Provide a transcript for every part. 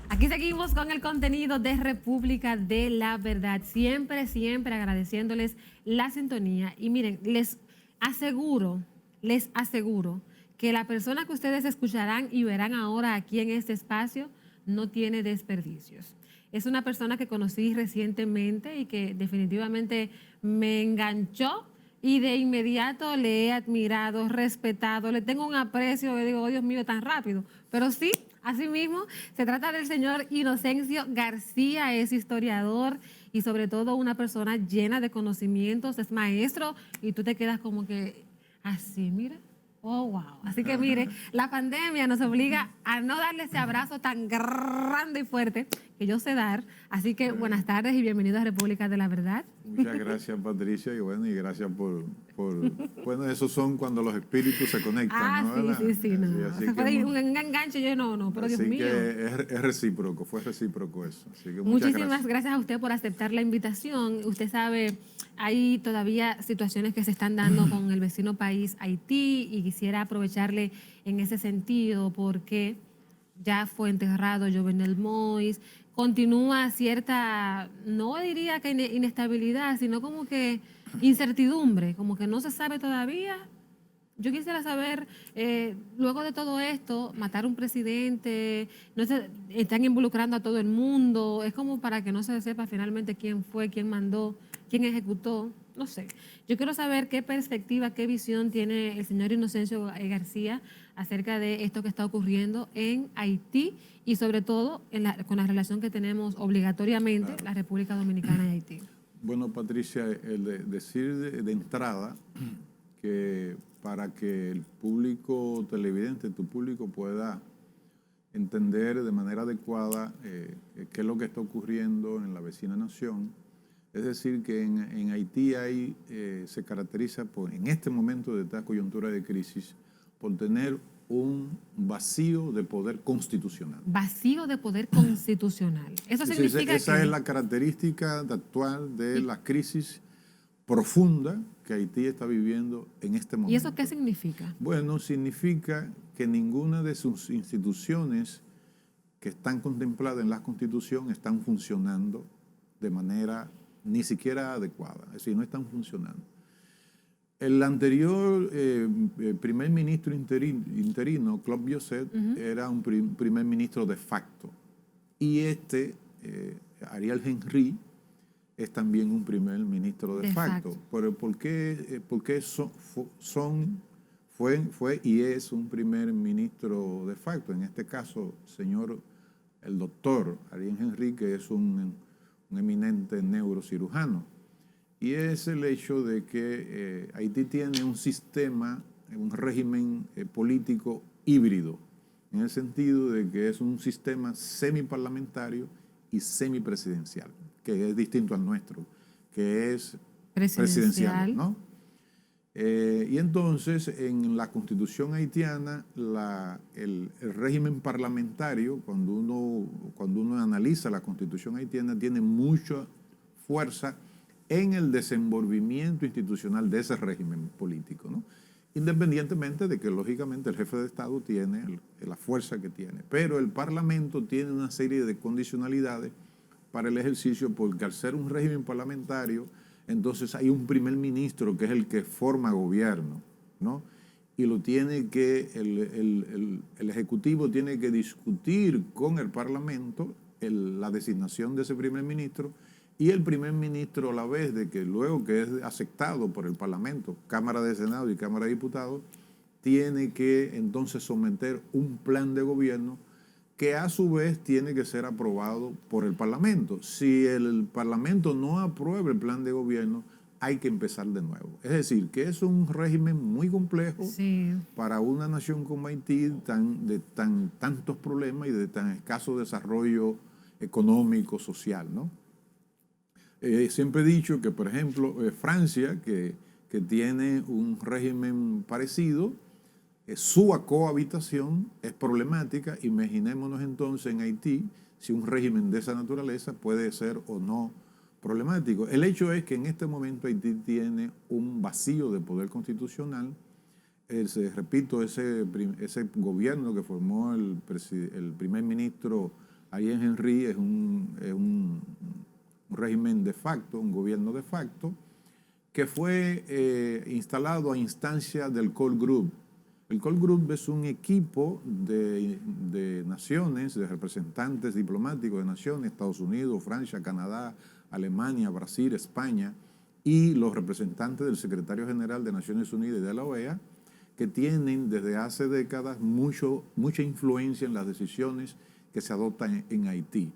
Aquí seguimos con el contenido de República de la Verdad. Siempre, siempre agradeciéndoles la sintonía. Y miren, les aseguro que la persona que ustedes escucharán y verán ahora aquí en este espacio no tiene desperdicios. Es una persona que conocí recientemente y que definitivamente me enganchó y de inmediato le he admirado, respetado, le tengo un aprecio, que digo, oh, Dios mío, tan rápido. Pero sí, así mismo, se trata del señor Inocencio García, es historiador y sobre todo una persona llena de conocimientos, es maestro y tú te quedas como que así, mira. Oh, wow. Así que mire, la pandemia nos obliga a no darle ese abrazo tan grande y fuerte que yo sé dar. Así que buenas tardes y bienvenidos a República de la Verdad. Muchas gracias, Patricia, y bueno, y gracias bueno, esos son cuando los espíritus se conectan, ¿no? Sí, no. Así Se que fue un enganche, yo no, pero Dios mío. Así que es recíproco, fue recíproco eso. Así que Muchísimas gracias a usted por aceptar la invitación. Usted sabe, hay todavía situaciones que se están dando con el vecino país Haití y quisiera aprovecharle en ese sentido porque ya fue enterrado Jovenel Moïse, continúa cierta, no diría que inestabilidad, sino como que incertidumbre, como que no se sabe todavía. Yo quisiera saber, luego de todo esto, matar a un presidente, no se, están involucrando a todo el mundo, es como para que no se sepa finalmente quién fue, quién mandó, quién ejecutó, no sé. Yo quiero saber qué perspectiva, qué visión tiene el señor Inocencio García acerca de esto que está ocurriendo en Haití y sobre todo con la relación que tenemos obligatoriamente la República Dominicana y Haití. Bueno, Patricia, decir de entrada que para que el público televidente, tu público, pueda entender de manera adecuada qué es lo que está ocurriendo en la vecina nación. Es decir, que en Haití se caracteriza en este momento de esta coyuntura de crisis por tener un vacío de poder constitucional. Vacío de poder constitucional. Eso significa esa es la característica actual de la crisis profunda que Haití está viviendo en este momento. ¿Y eso qué significa? Bueno, significa que ninguna de sus instituciones que están contempladas en la Constitución están funcionando de manera ni siquiera adecuada, es decir, no están funcionando. El anterior primer ministro interino, Claude Joseph, era un primer ministro de facto. Y Ariel Henry, es también un primer ministro de facto. Pero ¿por qué fue y es un primer ministro de facto? En este caso, el doctor Ariel Henry, que es un eminente neurocirujano. Y es el hecho de que Haití tiene un sistema, un régimen político híbrido, en el sentido de que es un sistema semiparlamentario y semipresidencial, que es distinto al nuestro, que es presidencial, ¿no? Y entonces, en la Constitución haitiana, el régimen parlamentario, cuando uno analiza la Constitución haitiana, tiene mucha fuerza en el desenvolvimiento institucional de ese régimen político, ¿no? Independientemente de que, lógicamente, el jefe de Estado tiene la fuerza que tiene. Pero el Parlamento tiene una serie de condicionalidades para el ejercicio, porque al ser un régimen parlamentario, entonces hay un primer ministro que es el que forma gobierno, ¿no? Y el Ejecutivo tiene que discutir con el Parlamento la designación de ese primer ministro, y el primer ministro, a la vez de que luego que es aceptado por el Parlamento, Cámara de Senado y Cámara de Diputados, tiene que entonces someter un plan de gobierno que a su vez tiene que ser aprobado por el Parlamento. Si el Parlamento no aprueba el plan de gobierno, hay que empezar de nuevo. Es decir, que es un régimen muy complejo para una nación como Haití, de tantos problemas y de tan escaso desarrollo económico, social, ¿no? Siempre he dicho que, por ejemplo, Francia, que tiene un régimen parecido, su cohabitación es problemática. Imaginémonos entonces en Haití si un régimen de esa naturaleza puede ser o no problemático. El hecho es que en este momento Haití tiene un vacío de poder constitucional. Repito, ese gobierno que formó el primer ministro Ariel Henry es un régimen de facto, un gobierno de facto, que fue instalado a instancia del Call Group. El Call Group es un equipo de naciones, de representantes diplomáticos de naciones, Estados Unidos, Francia, Canadá, Alemania, Brasil, España, y los representantes del secretario general de Naciones Unidas y de la OEA, que tienen desde hace décadas mucha influencia en las decisiones que se adoptan en Haití.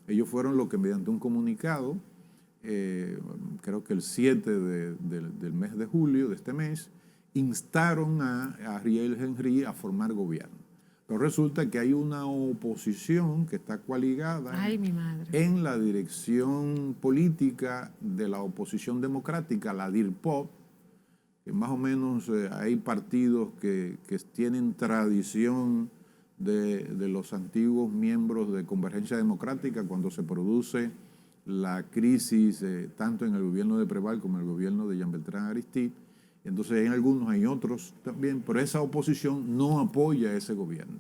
Ellos fueron los que mediante un comunicado, creo que el 7 del mes de julio de este mes, instaron a Ariel Henry a formar gobierno. Pero resulta que hay una oposición que está coaligada en la dirección política de la oposición democrática, la DIRPOP, que más o menos hay partidos que tienen tradición de los antiguos miembros de Convergencia Democrática cuando se produce la crisis tanto en el gobierno de Preval como en el gobierno de Jean Bertrand Aristide. Entonces hay algunos, hay otros también, pero esa oposición no apoya a ese gobierno.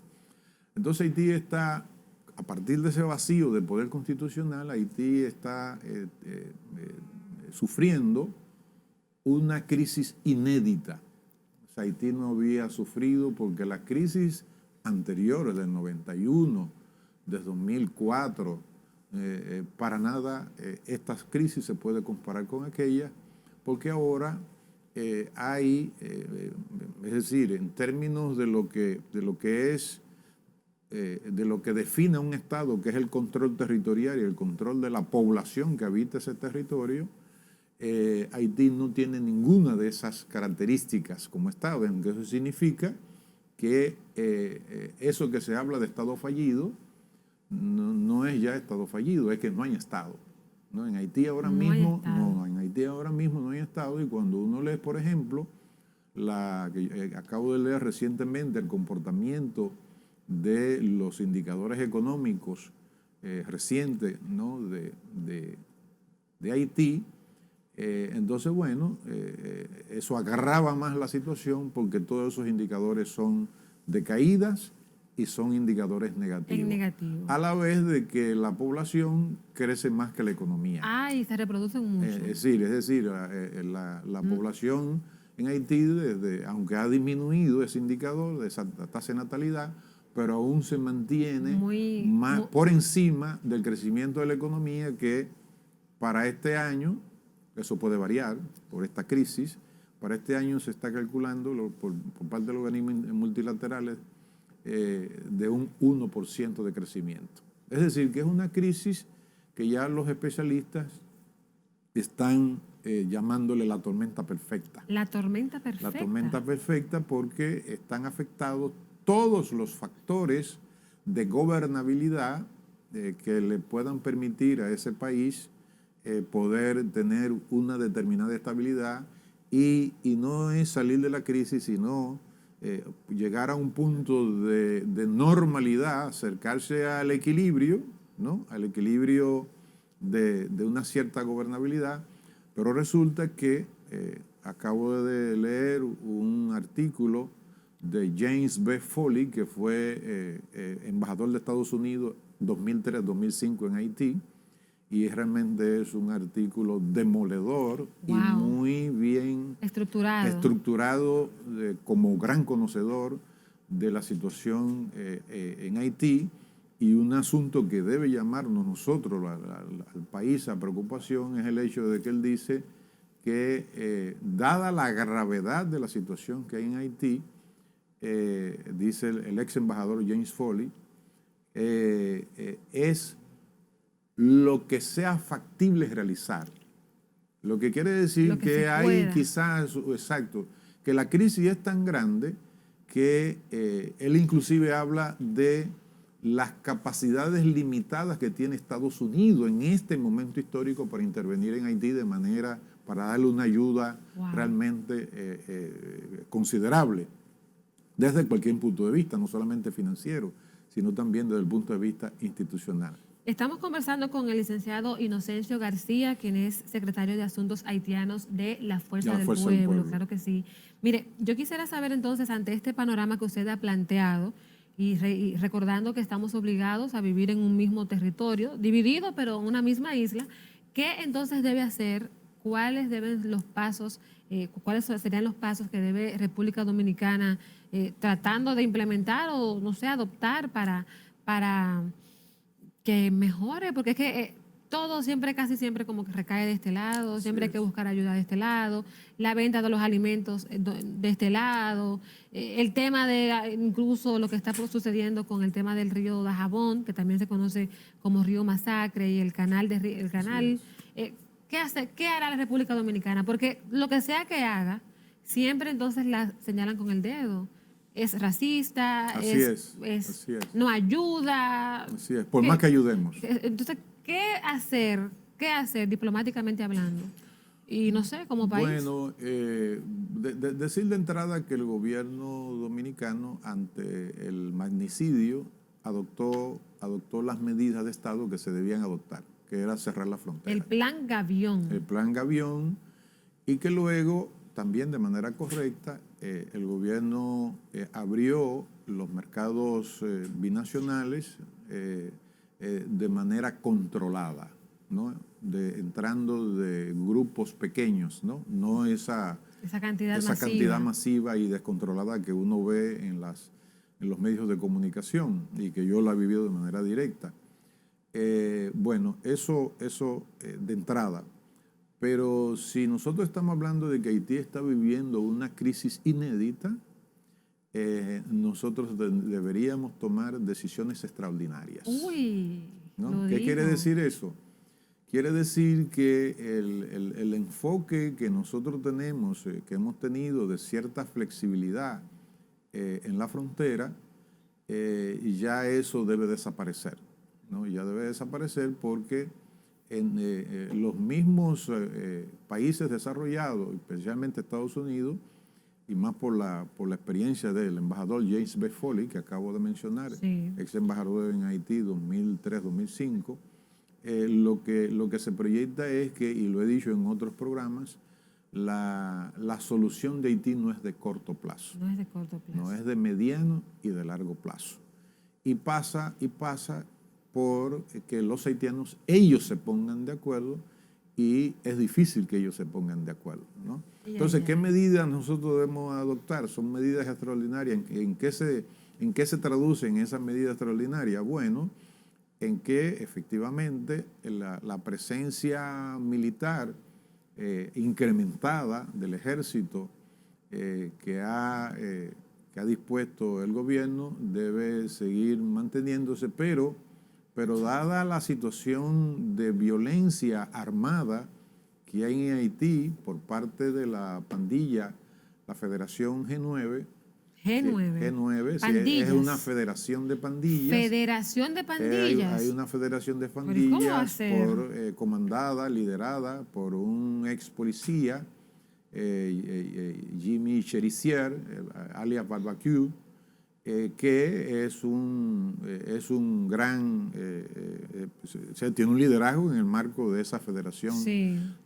Entonces Haití está, a partir de ese vacío de poder constitucional, Haití está sufriendo una crisis inédita. O sea, Haití no había sufrido porque las crisis anteriores del 91, del 2004, para nada estas crisis se puede comparar con aquellas, porque ahora hay, es decir, en términos de lo que define un Estado, que es el control territorial y el control de la población que habita ese territorio, Haití no tiene ninguna de esas características como Estado, aunque eso significa que eso que se habla de Estado fallido no es ya Estado fallido, es que no hay Estado. ¿No? En Haití ahora mismo no hay Estado, y cuando uno lee, por ejemplo, que acabo de leer recientemente el comportamiento de los indicadores económicos recientes, ¿no? de Haití, entonces, bueno, eso agrava más la situación porque todos esos indicadores son de caídas y son indicadores negativos. A la vez de que la población crece más que la economía. Y se reproducen mucho. Es decir, la población en Haití, aunque ha disminuido ese indicador de esa tasa de natalidad, pero aún se mantiene por encima del crecimiento de la economía, que para este año, eso puede variar por esta crisis, para este año se está calculando por parte de los organismos multilaterales de un 1% de crecimiento. Es decir, que es una crisis que ya los especialistas están llamándole la tormenta perfecta. La tormenta perfecta. La tormenta perfecta porque están afectados todos los factores de gobernabilidad que le puedan permitir a ese país poder tener una determinada estabilidad y no es salir de la crisis, sino llegar a un punto de normalidad, acercarse al equilibrio, ¿no? Al equilibrio de una cierta gobernabilidad. Pero resulta que acabo de leer un artículo de James B. Foley, que fue embajador de Estados Unidos 2003-2005 en Haití, y realmente es un artículo demoledor y muy bien estructurado como gran conocedor de la situación en Haití, y un asunto que debe llamarnos nosotros al país a preocupación es el hecho de que él dice que dada la gravedad de la situación que hay en Haití, dice el ex embajador James Foley, es lo que sea factible realizar. Lo que quiere decir que hay quizás, exacto, que la crisis es tan grande que él inclusive habla de las capacidades limitadas que tiene Estados Unidos en este momento histórico para intervenir en Haití de manera, para darle una ayuda realmente considerable, desde cualquier punto de vista, no solamente financiero, sino también desde el punto de vista institucional. Estamos conversando con el licenciado Inocencio García, quien es secretario de Asuntos Haitianos de la Fuerza del Pueblo. Claro que sí. Mire, yo quisiera saber entonces, ante este panorama que usted ha planteado, y recordando que estamos obligados a vivir en un mismo territorio, dividido pero en una misma isla, ¿qué entonces debe hacer? ¿Cuáles deben los pasos, cuáles serían los pasos que debe República Dominicana tratando de implementar o, no sé, adoptar para que mejore? Porque es que todo siempre, casi siempre como que recae de este lado, siempre hay que buscar ayuda de este lado, la venta de los alimentos de este lado, el tema de incluso lo que está sucediendo con el tema del río Dajabón, que también se conoce como río Masacre, y el canal el canal. ¿Qué hará la República Dominicana? Porque lo que sea que haga, siempre entonces la señalan con el dedo. Es racista, Así es. no ayuda. Así es, por más que ayudemos. Entonces, ¿qué hacer diplomáticamente hablando? Y no sé, como país. Bueno, decir de entrada que el gobierno dominicano, ante el magnicidio, adoptó las medidas de Estado que se debían adoptar, que era cerrar la frontera. El plan Gavión. El plan Gavión, y que luego, también de manera correcta, el gobierno abrió los mercados binacionales de manera controlada, ¿no? Entrando de grupos pequeños, no esa cantidad masiva y descontrolada que uno ve en los medios de comunicación y que yo la he vivido de manera directa. Bueno, eso de entrada. Pero si nosotros estamos hablando de que Haití está viviendo una crisis inédita, nosotros deberíamos tomar decisiones extraordinarias. Uy, ¿no? ¿Qué quiere decir eso? Quiere decir que el enfoque que nosotros tenemos, que hemos tenido de cierta flexibilidad en la frontera, ya eso debe desaparecer, ¿no? Ya debe desaparecer porque en los mismos países desarrollados, especialmente Estados Unidos, y más por la experiencia del embajador James B. Foley, que acabo de mencionar, sí, ex embajador en Haití 2003-2005, lo que se proyecta es que, y lo he dicho en otros programas, la solución de Haití no es de corto plazo. No es de corto plazo. No es de mediano y de largo plazo. Y pasa por que los haitianos, ellos se pongan de acuerdo, y es difícil que ellos se pongan de acuerdo, ¿no? Entonces, ¿qué medidas nosotros debemos adoptar? Son medidas extraordinarias. ¿En qué se traducen esas medidas extraordinarias? Bueno, en que efectivamente la presencia militar incrementada del ejército que ha dispuesto el gobierno debe seguir manteniéndose, pero dada la situación de violencia armada que hay en Haití por parte de la pandilla, la Federación G9. G9, sí, es una federación de pandillas. ¿Federación de pandillas? Hay una federación de pandillas comandada, liderada por un ex policía, Jimmy Cherizier, alias Barbecue, que es un gran, tiene un liderazgo en el marco de esa federación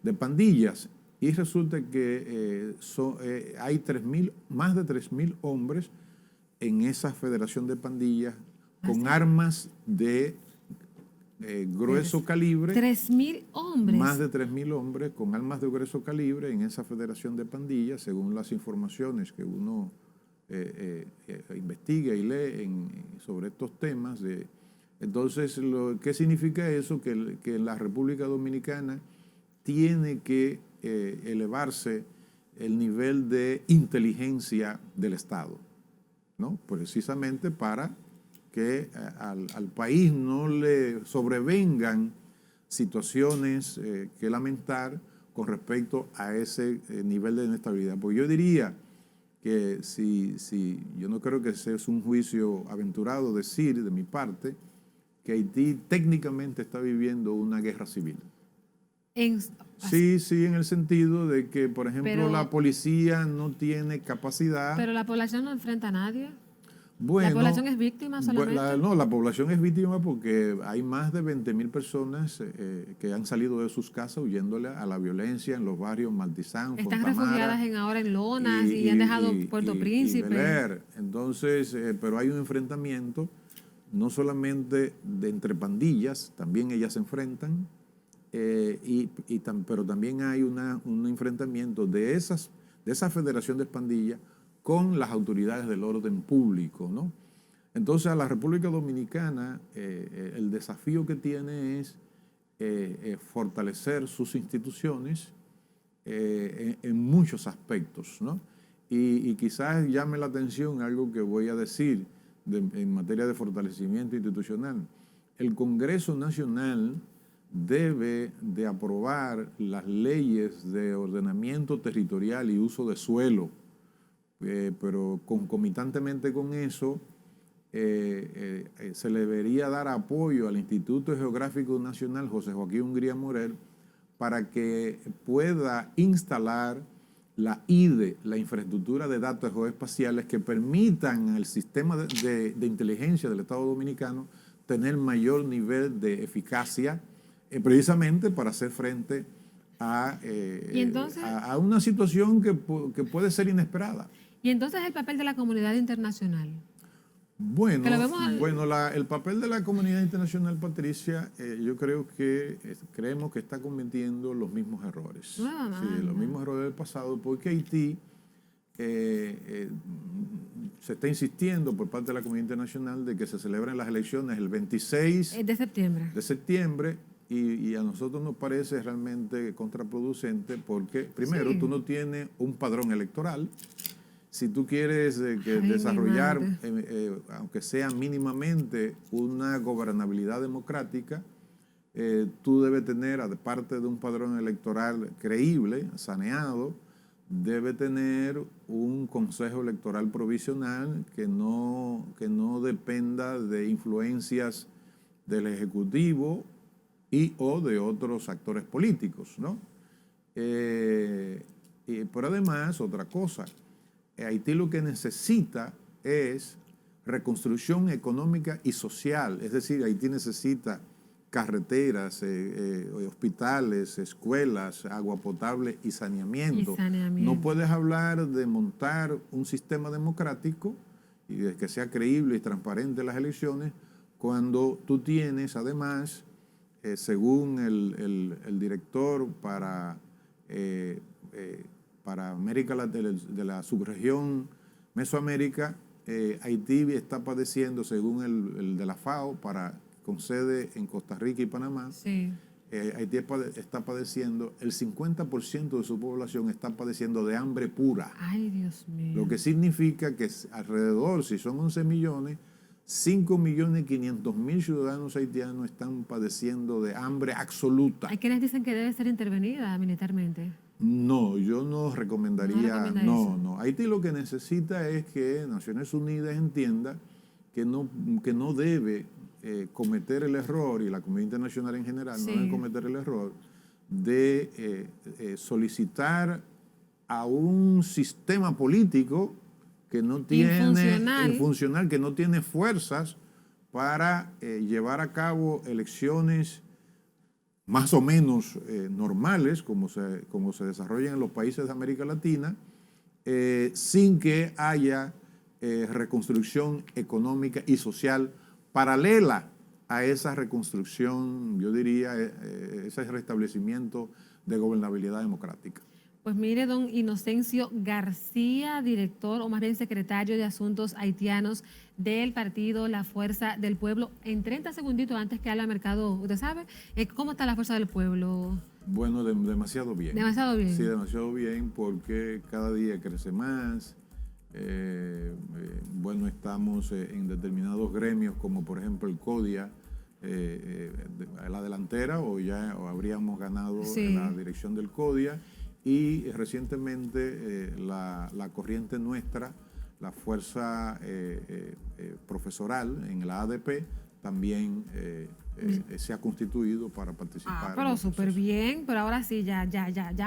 de pandillas. Y resulta que hay más de 3.000 hombres en esa federación de pandillas con armas de grueso calibre. 3.000 hombres. Más de 3.000 hombres con armas de grueso calibre en esa federación de pandillas, según las informaciones que uno investiga y lee sobre estos temas. Entonces, ¿qué significa eso? Que la República Dominicana tiene que elevarse el nivel de inteligencia del Estado, ¿no? Precisamente para que al país no le sobrevengan situaciones que lamentar con respecto a ese nivel de inestabilidad. Porque yo diría que yo no creo que ese es un juicio aventurado decir de mi parte que Haití técnicamente está viviendo una guerra civil. Sí, en el sentido de que, por ejemplo, la policía no tiene capacidad. Pero la población no enfrenta a nadie. ¿La población es víctima solamente? No, la población es víctima porque hay más de 20.000 personas que han salido de sus casas huyéndole a la violencia en los barrios Maltizán, Están Fontamara, refugiadas ahora en Lonas y han dejado Puerto Príncipe. y Bel Air. Entonces, pero hay un enfrentamiento no solamente entre pandillas, también ellas se enfrentan, pero también hay un enfrentamiento de esa federación de pandillas con las autoridades del orden público, ¿no? Entonces, a la República Dominicana, el desafío que tiene es fortalecer sus instituciones en muchos aspectos, ¿no? Y quizás llame la atención algo que voy a decir en materia de fortalecimiento institucional. El Congreso Nacional debe de aprobar las leyes de ordenamiento territorial y uso de suelo, pero concomitantemente con eso se le debería dar apoyo al Instituto Geográfico Nacional José Joaquín Hungría Morel para que pueda instalar la IDE, la infraestructura de datos geoespaciales que permitan al sistema de inteligencia del Estado Dominicano tener mayor nivel de eficacia, precisamente para hacer frente a una situación que puede ser inesperada. Y entonces el papel de la comunidad internacional. Bueno, el papel de la comunidad internacional, Patricia, yo creo que creemos que está cometiendo los mismos errores. Sí, los mismos errores del pasado, porque Haití se está insistiendo por parte de la comunidad internacional de que se celebren las elecciones el 26 de septiembre y a nosotros nos parece realmente contraproducente porque, primero, tú no tienes un padrón electoral. Si tú quieres desarrollar, aunque sea mínimamente, una gobernabilidad democrática, tú debes tener, aparte de un padrón electoral creíble, saneado, debe tener un consejo electoral provisional que no dependa de influencias del Ejecutivo o de otros actores políticos, ¿no? Pero además, otra cosa, Haití lo que necesita es reconstrucción económica y social, es decir, Haití necesita carreteras, hospitales, escuelas, agua potable y saneamiento. No puedes hablar de montar un sistema democrático y de que sea creíble y transparente las elecciones cuando tú tienes, además, según el director para América de la subregión Mesoamérica, Haití está padeciendo, según el de la FAO, con sede en Costa Rica y Panamá, Haití está padeciendo, el 50% de su población está padeciendo de hambre pura. Ay, Dios mío. Lo que significa que alrededor, si son 11 millones, 5.500.000 ciudadanos haitianos están padeciendo de hambre absoluta. Hay quienes dicen que debe ser intervenida militarmente. No, yo no recomendaría, no. Haití lo que necesita es que Naciones Unidas entienda que no debe cometer el error, y la comunidad internacional en general no debe cometer el error de solicitar a un sistema político que no tiene infuncional, que no tiene fuerzas para llevar a cabo elecciones más o menos normales, como se desarrollan en los países de América Latina, sin que haya reconstrucción económica y social paralela a esa reconstrucción, yo diría, ese restablecimiento de gobernabilidad democrática. Pues mire, don Inocencio García, director o más bien secretario de Asuntos Haitianos del partido La Fuerza del Pueblo. En 30 segunditos antes que hable Mercado, ¿usted sabe cómo está la Fuerza del Pueblo? Bueno, demasiado bien. ¿Demasiado bien? Sí, demasiado bien porque cada día crece más. Bueno, estamos en determinados gremios como por ejemplo el CODIA, la delantera o habríamos ganado la dirección del CODIA. Y recientemente la corriente nuestra, la fuerza profesoral en la ADP, también se ha constituido para participar. Pero súper bien, pero ahora sí, ya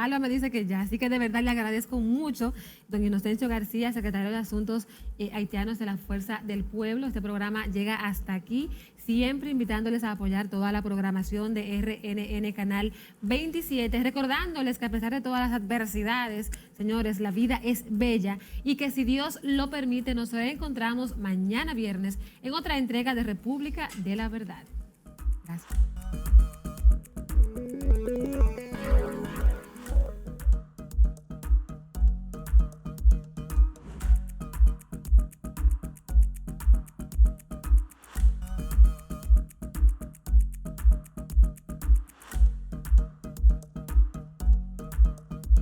Alba me dice que ya, así que de verdad le agradezco mucho, don Inocencio García, secretario de Asuntos Haitianos de la Fuerza del Pueblo. Este programa llega hasta aquí, siempre invitándoles a apoyar toda la programación de RNN Canal 27, recordándoles que a pesar de todas las adversidades, señores, la vida es bella y que si Dios lo permite, nos reencontramos mañana viernes en otra entrega de República de la Verdad. Gracias.